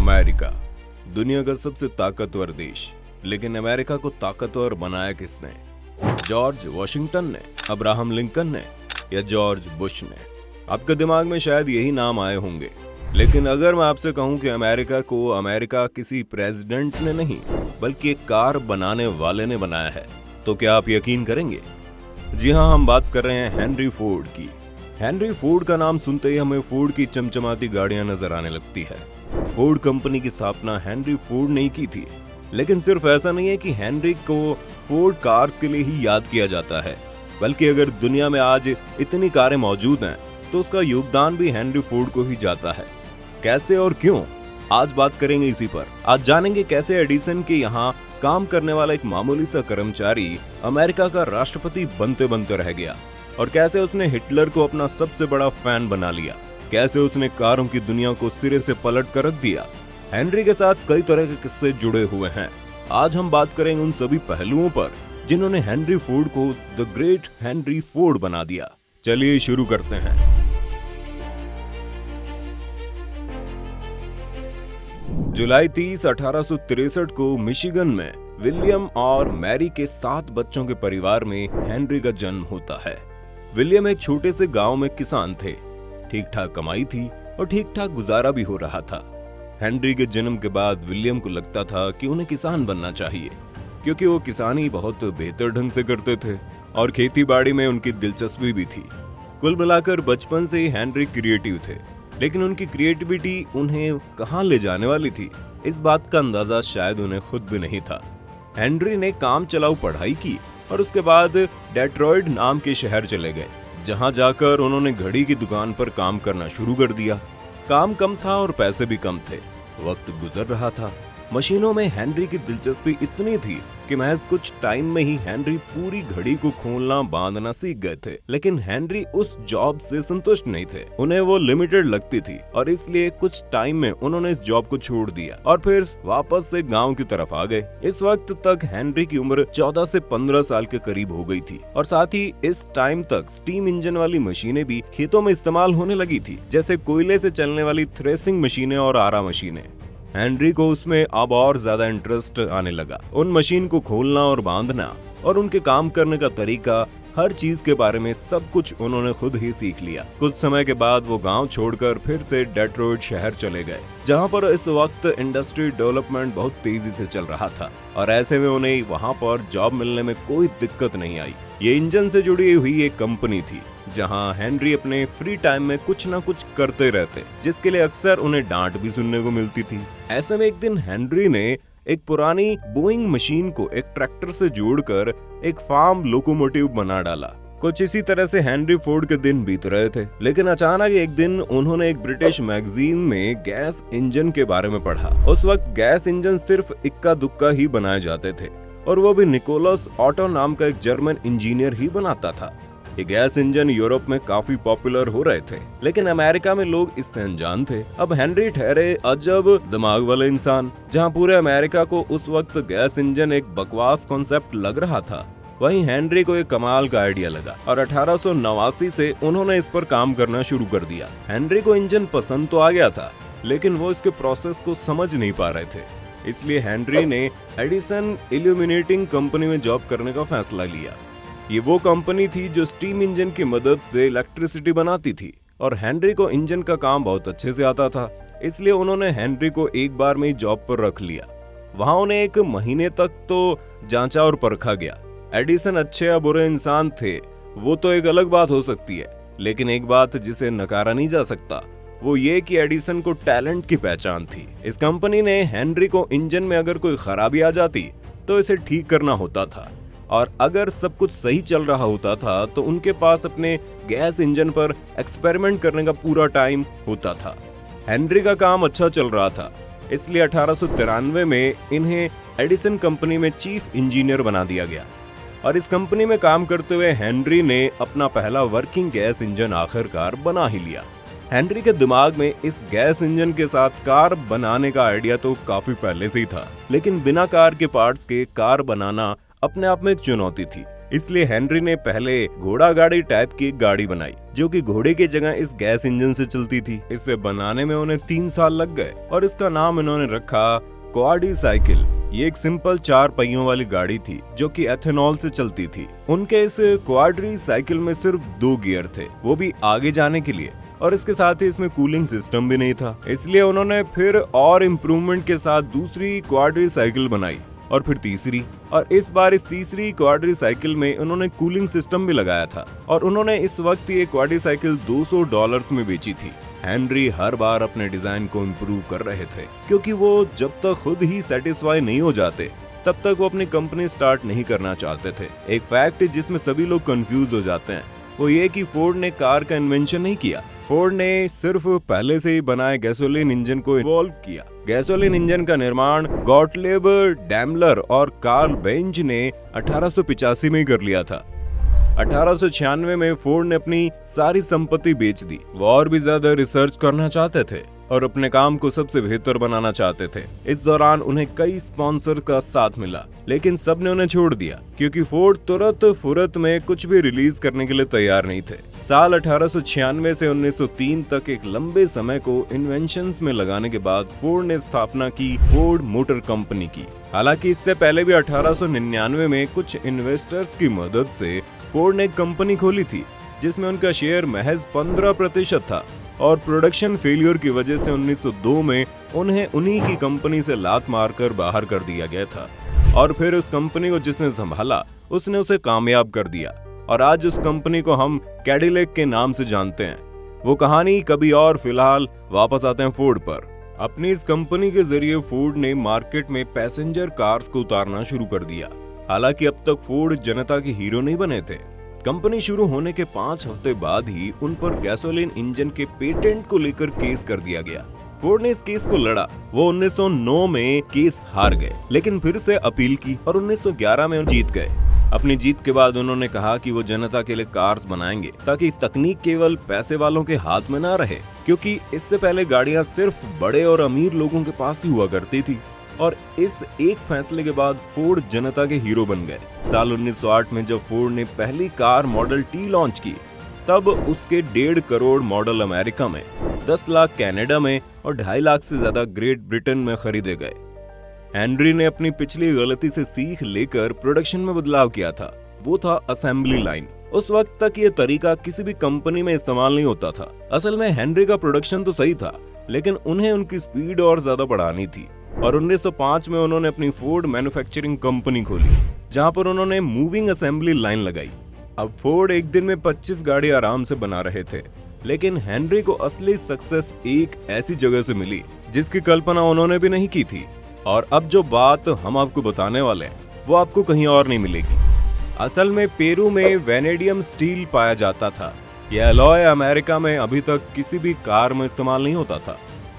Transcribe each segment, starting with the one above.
America दुनिया का सबसे ताकतवर देश। लेकिन अमेरिका को ताकतवर बनाया किसने? जॉर्ज वॉशिंगटन ने, अब्राहम लिंकन ने या जॉर्ज बुश ने? आपके दिमाग में शायद यही नाम आए होंगे। लेकिन अगर मैं आपसे कहूं कि अमेरिका को अमेरिका किसी प्रेसिडेंट ने नहीं बल्कि एक कार बनाने वाले ने बनाया है, तो क्या आप यकीन करेंगे? जी हाँ, हम बात कर रहे हैं हेनरी फोर्ड की। हेनरी फोर्ड का नाम सुनते ही हमें फोर्ड की चमचमाती गाड़ियां नजर आने लगती है। फोर्ड कंपनी की स्थापना हेनरी फोर्ड ने की थी। लेकिन सिर्फ ऐसा नहीं है कि हेनरी को फोर्ड कार्स के लिए ही याद किया जाता है, बल्कि अगर दुनिया में आज इतनी कारें मौजूद हैं तो उसका योगदान भी हेनरी फोर्ड को ही जाता है। कैसे और क्यों, आज बात करेंगे इसी पर। आज जानेंगे कैसे एडिसन के यहाँ काम करने वाला एक मामूली सा कर्मचारी अमेरिका का राष्ट्रपति बनते बनते रह गया, और कैसे उसने हिटलर को अपना सबसे बड़ा फैन बना लिया, कैसे उसने कारों की दुनिया को सिरे से पलट कर रख दिया। हेनरी के साथ कई तरह के किस्से जुड़े हुए हैं। आज हम बात करेंगे उन सभी पहलुओं पर जिन्होंने हेनरी फोर्ड को द ग्रेट हेनरी फोर्ड बना दिया। चलिए शुरू करते हैं। जुलाई 30, 1863 को मिशिगन में विलियम और मैरी के 7 बच्चों के परिवार में हेनरी का जन्म होता है। विलियम एक छोटे से गांव में किसान थे। ठीक ठाक कमाई थी और ठीक ठाक गुजारा भी हो रहा था। हेनरी के जन्म के बाद विलियम को लगता था कि उन्हें किसान बनना चाहिए, क्योंकि वो किसानी बहुत बेहतर ढंग से करते थे और खेती बाड़ी में उनकी दिलचस्पी भी थी। कुल मिलाकर बचपन से ही हेनरी क्रिएटिव थे, लेकिन उनकी क्रिएटिविटी उन्हें कहां ले जाने वाली थी, इस बात का अंदाजा शायद उन्हें खुद भी नहीं था। हेनरी ने काम चलाऊ पढ़ाई की और उसके बाद डेट्रॉयट नाम के शहर चले गए, जहां जाकर उन्होंने घड़ी की दुकान पर काम करना शुरू कर दिया। काम कम था और पैसे भी कम थे। वक्त गुजर रहा था। मशीनों में हेनरी की दिलचस्पी इतनी थी कि महज कुछ टाइम में ही हेनरी पूरी घड़ी को खोलना बांधना सीख गए थे। लेकिन हेनरी उस जॉब से संतुष्ट नहीं थे। उन्हें वो लिमिटेड लगती थी और इसलिए कुछ टाइम में उन्होंने इस जॉब को छोड़ दिया और फिर वापस से गांव की तरफ आ गए। इस वक्त तक हेनरी की उम्र 14 से 15 साल के करीब हो गई थी और साथ ही इस टाइम तक स्टीम इंजन वाली मशीनें भी खेतों में इस्तेमाल होने लगी थी, जैसे कोयले से चलने वाली थ्रेसिंग मशीनें और आरा मशीनें। हेनरी को उसमें अब और ज्यादा इंटरेस्ट आने लगा। उन मशीन को खोलना और बांधना और उनके काम करने का तरीका, हर चीज के बारे में सब कुछ उन्होंने खुद ही सीख लिया। कुछ समय के बाद वो गांव छोड़कर फिर से डेट्रॉयट शहर चले गए, जहां पर इस वक्त इंडस्ट्री डेवलपमेंट बहुत तेजी से चल रहा था और ऐसे में उन्हें वहां पर जॉब मिलने में कोई दिक्कत नहीं आई। ये इंजन से जुड़ी हुई एक कंपनी थी, जहां हेनरी अपने फ्री टाइम में कुछ न कुछ करते रहते, जिसके लिए अक्सर उन्हें डांट भी सुनने को मिलती थी। ऐसे में एक दिन हेनरी ने एक पुरानी बोइंग मशीन को एक ट्रैक्टर से जोड़कर एक फार्म लोकोमोटिव बना डाला। कुछ इसी तरह से हेनरी फोर्ड के दिन बीत रहे थे। लेकिन अचानक एक दिन उन्होंने एक ब्रिटिश मैगजीन में गैस इंजन के बारे में पढ़ा। उस वक्त गैस इंजन सिर्फ इक्का दुक्का ही बनाए जाते थे, और वो भी निकोलस ऑटो नाम का एक जर्मन इंजीनियर ही बनाता था। ये गैस इंजन यूरोप में काफी पॉपुलर हो रहे थे, लेकिन अमेरिका में लोग इससे अनजान थे। अब हेनरी ठहरे अजब दिमाग वाले इंसान। जहां पूरे अमेरिका को उस वक्त गैस इंजन एक बकवास कॉन्सेप्ट लग रहा था, वहीं हेनरी को एक कमाल का आइडिया लगा और 1889 से उन्होंने इस पर काम करना शुरू कर दिया। हेनरी को इंजन पसंद तो आ गया था, लेकिन वो इसके प्रोसेस को समझ नहीं पा रहे थे। इसलिए हेनरी ने एडिसन इल्यूमिनेटिंग कंपनी में जॉब करने का फैसला लिया। ये वो कंपनी थी जो स्टीम इंजन की मदद से इलेक्ट्रिसिटी बनाती थी, और हेनरी को इंजन का काम बहुत अच्छे से आता था। इसलिए उन्होंने हेनरी को एक बार में ही जॉब पर रख लिया। वहां उन्हें 1 महीने तक तो जांचा और परखा गया। एडिसन अच्छे या बुरे इंसान थे, वो तो एक अलग बात हो सकती है, लेकिन एक बात जिसे नकारा नहीं जा सकता, वो ये कि एडिसन को टैलेंट की पहचान थी। इस कंपनी ने हेनरी को इंजन में अगर कोई खराबी आ जाती तो इसे ठीक करना होता था, और अगर सब कुछ सही चल रहा होता था तो उनके पास अपने गैस इंजन पर एक्सपेरिमेंट करने का पूरा टाइम होता था। हेनरी का काम अच्छा चल रहा था, इसलिए 1893 में इन्हें एडिसन कंपनी में चीफ इंजीनियर बना दिया गया, और इस कंपनी में काम करते हुए हेनरी ने अपना पहला वर्किंग गैस इंजन आखिरकार बना ही लिया। हेनरी के दिमाग में इस गैस इंजन के साथ कार बनाने का आइडिया तो काफी पहले से ही था, लेकिन बिना कार के पार्ट्स के कार बनाना अपने आप में एक चुनौती थी। इसलिए हेनरी ने पहले घोड़ा गाड़ी टाइप की एक गाड़ी बनाई जो कि घोड़े की जगह इस गैस इंजन से चलती थी। इसे बनाने में उन्हें 3 साल लग गए और इसका नाम इन्होंने रखा क्वाडी साइकिल। ये एक सिंपल 4 पहियों वाली गाड़ी थी जो कि एथेनॉल से चलती थी। उनके इस क्वाड्री साइकिल में सिर्फ 2 गियर थे, वो भी आगे जाने के लिए, और इसके साथ ही इसमें कूलिंग सिस्टम भी नहीं था। इसलिए उन्होंने फिर और इम्प्रूवमेंट के साथ दूसरी क्वाड्री साइकिल बनाई और फिर तीसरी, और इस बार इस तीसरी क्वाड्री साइकिल में उन्होंने कूलिंग सिस्टम भी लगाया था। और उन्होंने इस वक्त ये क्वाड्री साइकिल $200 में बेची थी। हेनरी हर बार अपने डिजाइन को इम्प्रूव कर रहे थे क्योंकि वो जब तक खुद ही सेटिस्फाई नहीं हो जाते तब तक वो अपनी कंपनी स्टार्ट नहीं करना चाहते थे। एक फैक्ट जिसमें सभी लोग कंफ्यूज हो जाते हैं वो ये कि फोर्ड ने कार का इन्वेंशन नहीं किया। फोर्ड ने सिर्फ पहले से ही बनाए गैसोलीन इंजन को इवॉल्व किया। गैसोलीन इंजन का निर्माण गॉटलिब डैमलर और कार्ल बेंज ने 1885 में ही कर लिया था। 1896 में फोर्ड ने अपनी सारी संपत्ति बेच दी। वो और भी ज्यादा रिसर्च करना चाहते थे और अपने काम को सबसे बेहतर बनाना चाहते थे। इस दौरान उन्हें कई स्पॉन्सर का साथ मिला, लेकिन सब ने उन्हें छोड़ दिया क्योंकि फोर्ड तुरंत फुरत में कुछ भी रिलीज करने के लिए तैयार नहीं थे। साल 1896 से 1903 तक एक लंबे समय को इन्वेंशंस में लगाने के बाद फोर्ड ने स्थापना की फोर्ड मोटर कंपनी की। हालांकि इससे पहले भी 1899 में कुछ इन्वेस्टर्स की मदद से फोर्ड ने एक कंपनी खोली थी जिसमें उनका शेयर महज 15% था, और प्रोडक्शन फेलियर की वजह से 1902 में उन्हें उन्हीं की कंपनी से लात मारकर बाहर कर दिया गया था। और फिर उस कंपनी को जिसने संभाला उसने उसे कामयाब कर दिया, और आज उस कंपनी को हम कैडिलैक के नाम से जानते हैं। वो कहानी कभी और, फिलहाल वापस आते हैं फोर्ड पर। अपनी इस कंपनी के जरिए फोर्ड ने मार्केट में पैसेंजर कार्स को उतारना शुरू कर दिया। हालांकि अब तक फोर्ड जनता के हीरो नहीं बने थे। कंपनी शुरू होने के 5 हफ्ते बाद ही उन पर गैसोलीन इंजन के पेटेंट को लेकर केस कर दिया गया। फोर्ड ने इस केस को लड़ा। वो 1909 में केस हार गए, लेकिन फिर से अपील की और 1911 में जीत गए। अपनी जीत के बाद उन्होंने कहा कि वो जनता के लिए कार्स बनाएंगे ताकि तकनीक केवल पैसे वालों के हाथ में ना रहे, क्योंकि इससे पहले गाड़ियां सिर्फ बड़े और अमीर लोगों के पास ही हुआ करती थी। और इस एक फैसले के बाद फोर्ड जनता के हीरो बन गए। साल 1908 में जब फोर्ड ने पहली कार मॉडल टी लॉन्च की, तब उसके 1.5 करोड़ मॉडल अमेरिका में, 10 लाख कनाडा में और 2.5 लाख से ज्यादा ग्रेट ब्रिटेन में खरीदे गए। हेनरी ने अपनी पिछली गलती से सीख लेकर प्रोडक्शन में बदलाव किया था। वो था असेंबली लाइन। उस वक्त तक ये तरीका किसी भी कंपनी में इस्तेमाल नहीं होता था। असल में हेनरी का प्रोडक्शन तो सही था, लेकिन उन्हें उनकी स्पीड और ज्यादा बढ़ानी थी, और 1905 में उन्होंने अपनी फोर्ड मैन्युफैक्चरिंग कंपनी खोली जहां पर उन्होंने मूविंग असेंबली लाइन लगाई। अब फोर्ड एक दिन में 25 गाड़ी आराम से बना रहे थे, लेकिन हेनरी को असली सक्सेस एक ऐसी जगह से मिली जिसकी कल्पना उन्होंने भी नहीं की थी। और अब जो बात हम आपको बताने वाले हैं वो आपको कहीं और नहीं मिलेगी। असल में पेरू में वेनेडियम स्टील पाया जाता था। यह अलॉय अमेरिका में अभी तक किसी भी कार में इस्तेमाल नहीं होता था।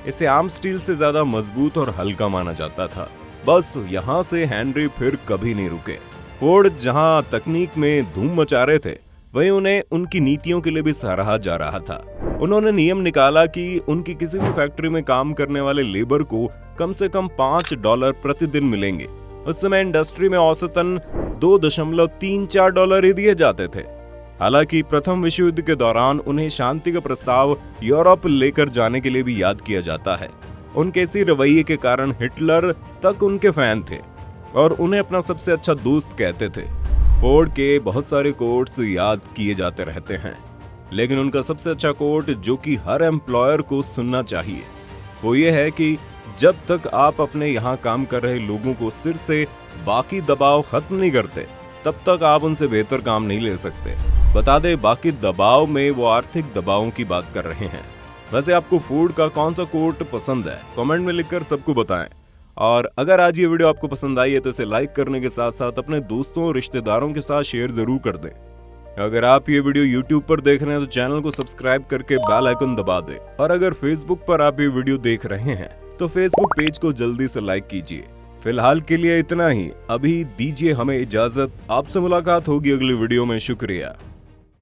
इसे आम स्टील से ज्यादा मजबूत और हल्का माना जाता था। बस यहाँ से हेनरी फिर कभी नहीं रुके। फोर्ड जहाँ तकनीक में धूम मचा रहे थे, वहीं उन्हें उनकी नीतियों के लिए भी सराहा जा रहा था। उन्होंने नियम निकाला कि उनकी किसी भी फैक्ट्री में काम करने वाले लेबर को कम से कम $5 प्रतिदिन मिलेंगे। उस समय इंडस्ट्री में औसतन $2.34 ही दिए जाते थे। हालांकि प्रथम विश्व युद्ध के दौरान उन्हें शांति का प्रस्ताव यूरोप लेकर जाने के लिए भी याद किया जाता है। उनके इसी रवैये के कारण हिटलर तक उनके फैन थे और उन्हें अपना सबसे अच्छा दोस्त कहते थे। फोर्ड के बहुत सारे कोट्स याद किए जाते रहते हैं, लेकिन उनका सबसे अच्छा कोट जो कि हर एम्प्लॉयर को सुनना चाहिए वो ये है कि जब तक आप अपने यहाँ काम कर रहे लोगों को सिर से बाकी दबाव खत्म नहीं करते, तब तक आप उनसे बेहतर काम नहीं ले सकते। बता दे, बाकी दबाव में वो आर्थिक दबावों की बात कर रहे हैं। वैसे आपको फोर्ड का कौन सा कोट पसंद है, कमेंट में लिखकर सबको बताएं। और अगर आज ये वीडियो आपको पसंद आई है तो इसे लाइक करने के साथ साथ अपने दोस्तों और रिश्तेदारों के साथ शेयर जरूर कर दें। अगर आप ये वीडियो YouTube पर देख रहे हैं तो चैनल को सब्सक्राइब करके बेल आइकन दबा दें। और अगर Facebook पर आप ये वीडियो देख रहे हैं तो Facebook पेज को जल्दी से लाइक कीजिए। फिलहाल के लिए इतना ही। अभी दीजिए हमें इजाजत। आपसे मुलाकात होगी अगली वीडियो में। शुक्रिया।